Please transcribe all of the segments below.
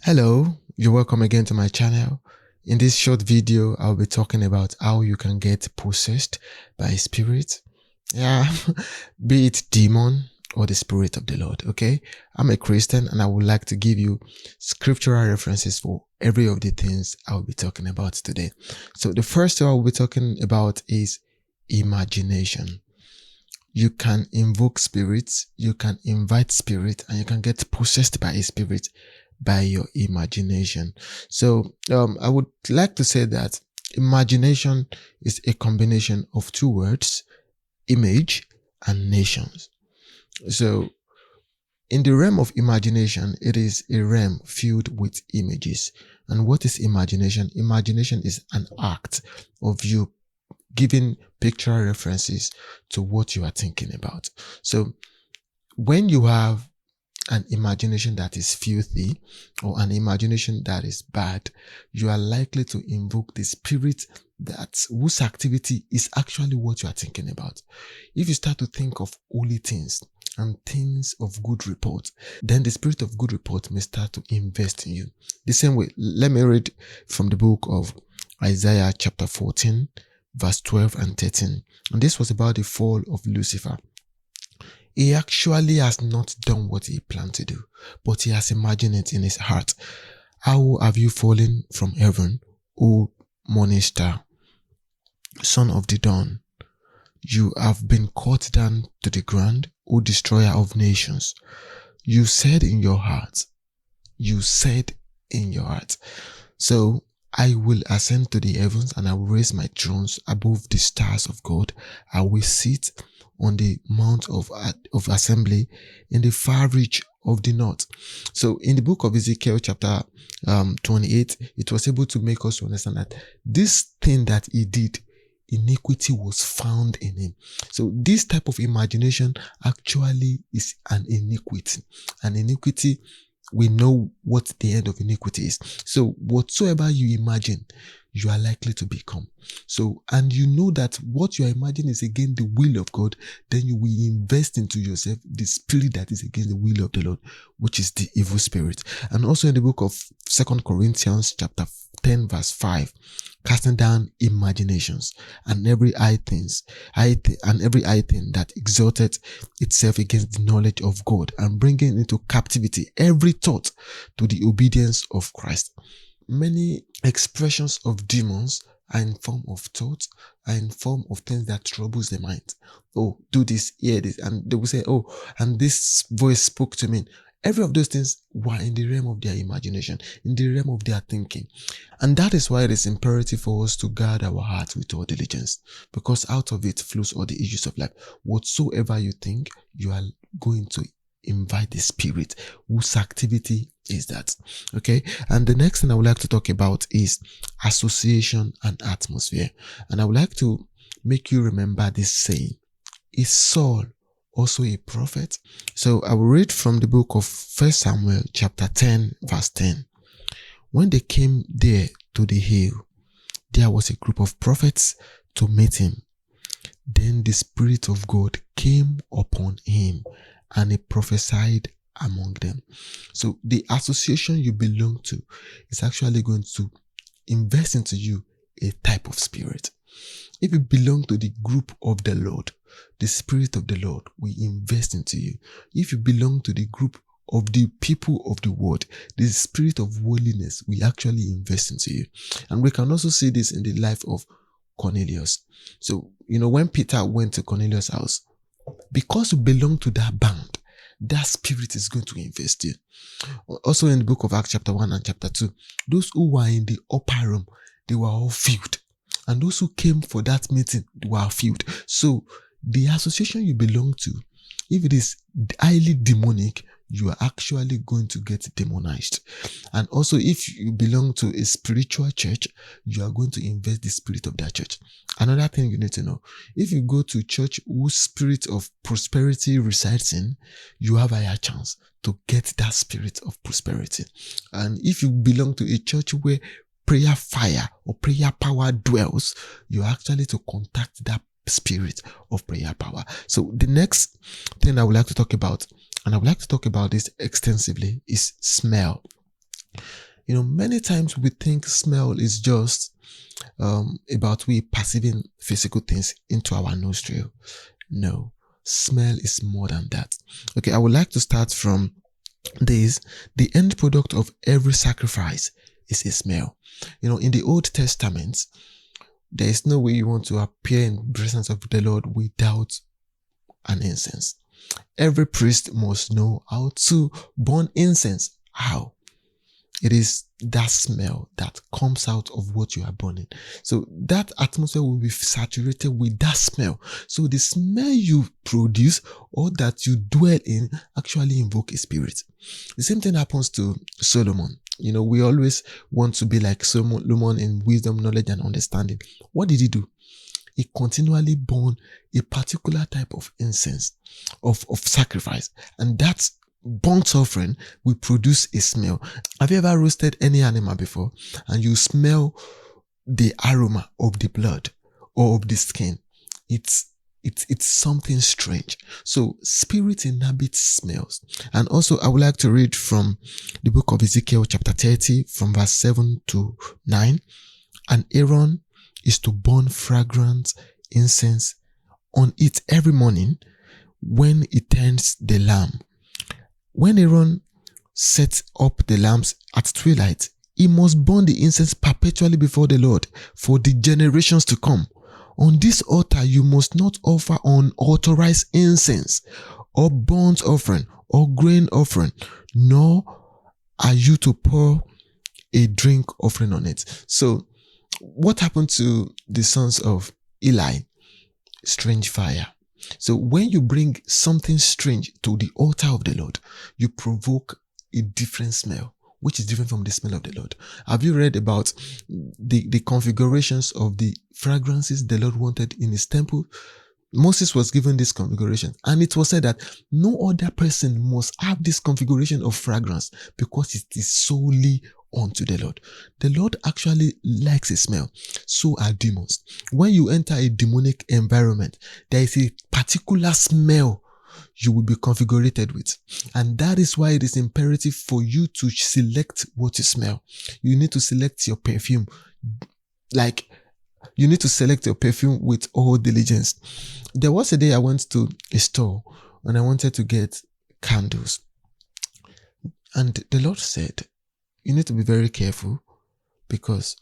Hello, you're welcome again to my channel. In this short video, I'll be talking about how you can get possessed by a spirit. Yeah, be it demon or the spirit of the Lord, okay? I'm a Christian and I would like to give you scriptural references for every of the things I'll be talking about today. So the first thing I'll be talking about is imagination. You can invoke spirits, you can invite spirit, and you can get possessed by a spirit by your imagination. So I would like to say that imagination is a combination of two words, image and nations. So in the realm of imagination, it is a realm filled with images. And what is imagination? Imagination is an act of you giving pictorial references to what you are thinking about. So when you have an imagination that is filthy or an imagination that is bad, you are likely to invoke the spirit whose activity is actually what you are thinking about. If you start to think of holy things and things of good report, then the spirit of good report may start to invest in you. The same way, let me read from the book of Isaiah chapter 14, verse 12 and 13. And this was about the fall of Lucifer. He actually has not done what he planned to do, but he has imagined it in his heart. How have you fallen from heaven, O morning star, son of the dawn? You have been cut down to the ground, O destroyer of nations. You said in your heart. So I will ascend to the heavens and I will raise my thrones above the stars of God. I will sit on the mount of assembly in the far reach of the north. So in the book of Ezekiel chapter 28, it was able to make us understand that this thing that he did, iniquity was found in him. So this type of imagination actually is an iniquity. An iniquity, we know what the end of iniquity is. So whatsoever you imagine, you are likely to become. So, and you know that what you are imagining is against the will of God, then you will invest into yourself the spirit that is against the will of the Lord, which is the evil spirit. And also in the book of 2 Corinthians chapter 10 verse 5, casting down imaginations and every high thing that exalted itself against the knowledge of God, and bringing into captivity every thought to the obedience of Christ. Many expressions of demons are in form of thoughts, are in form of things that troubles the mind. Oh, do this, hear this, and they will say, oh, and this voice spoke to me. Every of those things were in the realm of their imagination, in the realm of their thinking. And that is why it is imperative for us to guard our hearts with all diligence, because out of it flows all the issues of life. Whatsoever you think, you are going to invite the spirit whose activity is that. Okay, and the next thing I would like to talk about is association and atmosphere. And I would like to make you remember this saying: is Saul also a prophet? So I will read from the book of 1 Samuel chapter 10 verse 10. When they came there to the hill, there was a group of prophets to meet him. Then the Spirit of God came upon him, and he prophesied among them. So the association you belong to is actually going to invest into you a type of spirit. If you belong to the group of the Lord, the Spirit of the Lord will invest into you. If you belong to the group of the people of the world, the spirit of holiness will actually invest into you. And we can also see this in the life of Cornelius. So, when Peter went to Cornelius' house, because you belong to that band, that spirit is going to invest in. Also in the book of Acts chapter 1 and chapter 2, those who were in the upper room, they were all filled. And those who came for that meeting, they were filled. So the association you belong to, if it is highly demonic, you are actually going to get demonized. And also, if you belong to a spiritual church, you are going to invest the spirit of that church. Another thing you need to know: if you go to church whose spirit of prosperity resides in, you have a higher chance to get that spirit of prosperity. And if you belong to a church where prayer fire or prayer power dwells, you are actually to contact that spirit of prayer power. So the next thing I would like to talk about, and I would like to talk about this extensively, is smell. Many times we think smell is just about we perceiving physical things into our nostril. No, smell is more than that. Okay, I would like to start from this. The end product of every sacrifice is a smell. In the Old Testament, there is no way you want to appear in the presence of the Lord without an incense. Every priest must know how to burn incense. How? It is that smell that comes out of what you are burning. So that atmosphere will be saturated with that smell. So the smell you produce or that you dwell in actually invoke a spirit. The same thing happens to Solomon. We always want to be like Solomon in wisdom, knowledge, and understanding. What did he do? He continually burned a particular type of incense, of sacrifice. And that's burnt offering will produce a smell. Have you ever roasted any animal before and you smell the aroma of the blood or of the skin? It's something strange. So spirit inhabits smells. And also I would like to read from the book of Ezekiel chapter 30 from verse 7 to 9. And Aaron is to burn fragrant incense on it every morning when he tends the lamp. When Aaron sets up the lamps at twilight, he must burn the incense perpetually before the Lord for the generations to come. On this altar, you must not offer unauthorized incense or burnt offering or grain offering, nor are you to pour a drink offering on it. So, what happened to the sons of Eli? Strange fire. So when you bring something strange to the altar of the Lord, you provoke a different smell, which is different from the smell of the Lord. Have you read about the configurations of the fragrances the Lord wanted in his temple? Moses was given this configuration, and it was said that no other person must have this configuration of fragrance because it is solely unto the Lord. The Lord actually likes a smell. So are demons. When you enter a demonic environment, there is a particular smell you will be configured with. And that is why it is imperative for you to select what you smell. You need to select your perfume. Like, you need to select your perfume with all diligence. There was a day I went to a store and I wanted to get candles. And the Lord said, you need to be very careful because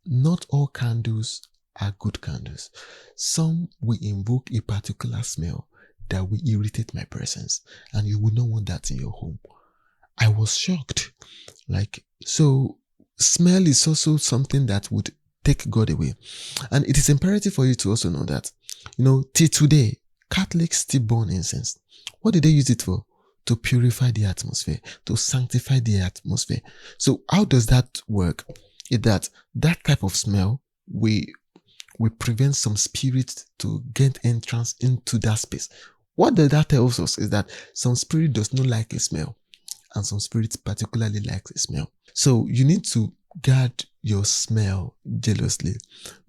not all candles are good candles. Some will invoke a particular smell that will irritate my presence, and you would not want that in your home. I was shocked. So smell is also something that would take God away. And it is imperative for you to also know that, till today, Catholics still burn incense. What did they use it for? To purify the atmosphere, to sanctify the atmosphere. So how does that work? Is that type of smell we prevent some spirit to get entrance into that space. What that tells us is that some spirit does not like a smell, and some spirits particularly likes a smell. So you need to guard your smell jealously.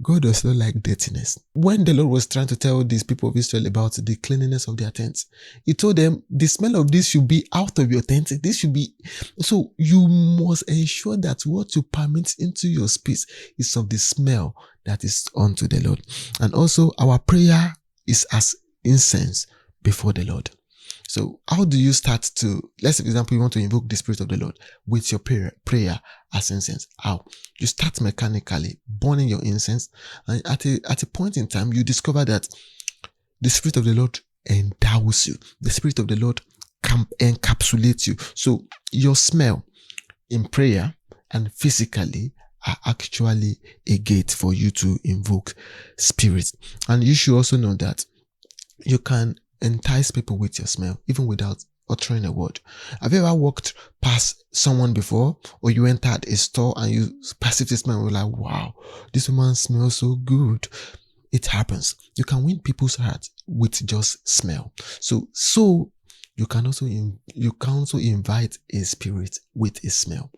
God does not like dirtiness. When the Lord was trying to tell these people of Israel about the cleanliness of their tents, he told them the smell of this should be out of your tent. This should be, so you must ensure that what you permit into your space is of the smell that is unto the Lord. And also our prayer is as incense before the Lord. So how do you start to, let's say for example, you want to invoke the Spirit of the Lord with your prayer as incense. How? You start mechanically burning your incense, and at a point in time, you discover that the Spirit of the Lord endows you. The Spirit of the Lord encapsulates you. So your smell in prayer and physically are actually a gate for you to invoke spirits. And you should also know that you can entice people with your smell, even without uttering a word. Have you ever walked past someone before, or you entered a store and you perceived the smell and you're like, wow, this woman smells so good? It happens. You can win people's hearts with just smell. So you can also invite a spirit with a smell.